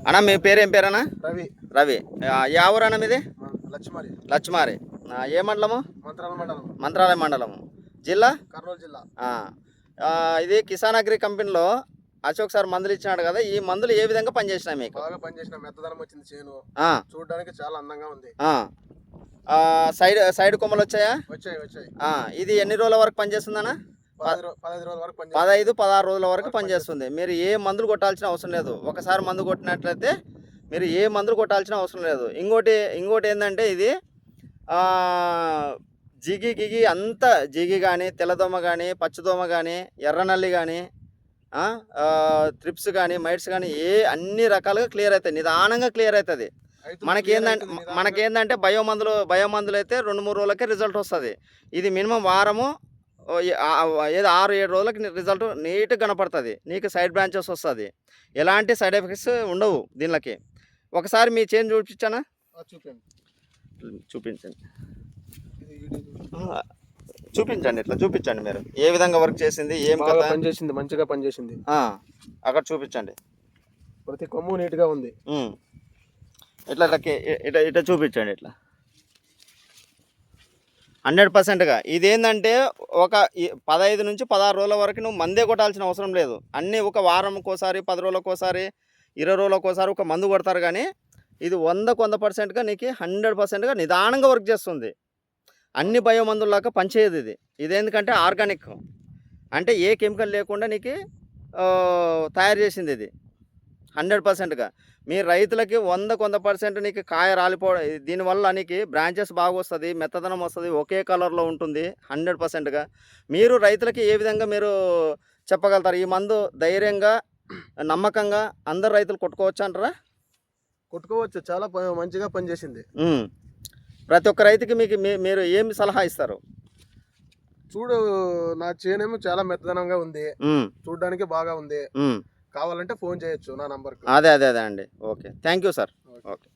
అన్న మీ పేరు ఏం పేరన్నా? రవి. రవి. ఏ ఊరన్నా మీది? లక్ష్మారి. లక్ష్మారి. ఏ మండలము? మంత్రాలయం మంత్రాలయం మండలము. జిల్లా? కర్నూలు జిల్లా. ఇది కిసాన్ అగ్రి కంపెనీలో అశోక్ సార్ మందులు ఇచ్చినాడు కదా, ఈ మందులు ఏ విధంగా పనిచేసినాయి మీకు? బాగా పనిచేసిన, మెత్తదనం వచ్చింది చేను, చూడడానికి చాలా అందంగా ఉంది. సైడ్ కొమ్మలు వచ్చాయా? వచ్చాయి. ఇది ఎన్ని రోజుల వరకు పనిచేస్తుందన్నా? 15-16 రోజుల వరకు పనిచేస్తుంది. మీరు ఏ మందులు కొట్టాల్సిన అవసరం లేదు. ఒకసారి మందు కొట్టినట్లయితే మీరు ఏ మందులు కొట్టాల్సిన అవసరం లేదు. ఇంకోటి ఏంటంటే ఇది జిగి అంతా జిగి కానీ, తెల్లదోమ కానీ, పచ్చదోమ కానీ, ఎర్రనల్లి కానీ, త్రిప్స్ కానీ, మైట్స్ కానీ అన్ని రకాలుగా క్లియర్ అవుతాయి. నిదానంగా క్లియర్ అవుతుంది. మనకేందంటే బయోమందులు అయితే 2-3 రోజులకే రిజల్ట్ వస్తుంది. ఇది మినిమం వారము ఏదో 6-7 రోజులకి రిజల్ట్ నీట్గా కనపడుతుంది. నీకు సైడ్ బ్రాంచెస్ వస్తుంది. ఎలాంటి సైడ్ ఎఫెక్ట్స్ ఉండవు దీనికి. ఒకసారి మీ చేంజ్ చూపించానా? చూపించండి. ఇట్లా చూపించండి మీరు ఏ విధంగా వర్క్ చేసింది, ఏం పనిచేసింది, మంచిగా పనిచేసింది. అక్కడ చూపించండి. ప్రతి కొమ్ము నీట్గా ఉంది. ఇట్లా ఇట్లా చూపించండి. ఇట్లా 100%గా ఇదేంటంటే ఒక 15-16 రోజుల వరకు నువ్వు మందే కొట్టాల్సిన అవసరం లేదు. అన్నీ ఒక వారంకోసారి, 10 రోజులకోసారి, 20 రోజులకోసారి ఒక మందు కొడతారు. కానీ ఇది 100% నీకు 100%గా నిదానంగా వర్క్ చేస్తుంది. అన్ని బయోమందుల్లాగా పనిచేయదు ఇది. ఇదేందుకంటే ఆర్గానిక్, అంటే ఏ కెమికల్ లేకుండా నీకు తయారు చేసింది ఇది 100%గా. మీ రైతులకి 100% నీకు కాయ రాలిపోవడం, దీనివల్ల నీకు బ్రాంచెస్ బాగా వస్తుంది, మెత్తదనం వస్తుంది, ఒకే కలర్లో ఉంటుంది 100%గా. మీరు రైతులకి ఏ విధంగా మీరు చెప్పగలుగుతారు? ఈ మందు ధైర్యంగా, నమ్మకంగా అందరు రైతులు కొట్టుకోవచ్చు అంటారా? కొట్టుకోవచ్చు. చాలా మంచిగా పనిచేసింది. ప్రతి ఒక్క రైతుకి మీరు ఏమి సలహా ఇస్తారు? చూడు, నా చేనేమో చాలా మెత్తదనంగా ఉంది, చూడడానికి బాగా ఉంది. కావాలంటే ఫోన్ చేయొచ్చు నా నంబర్కి. అదే అండి. Okay, thank you sir. Okay.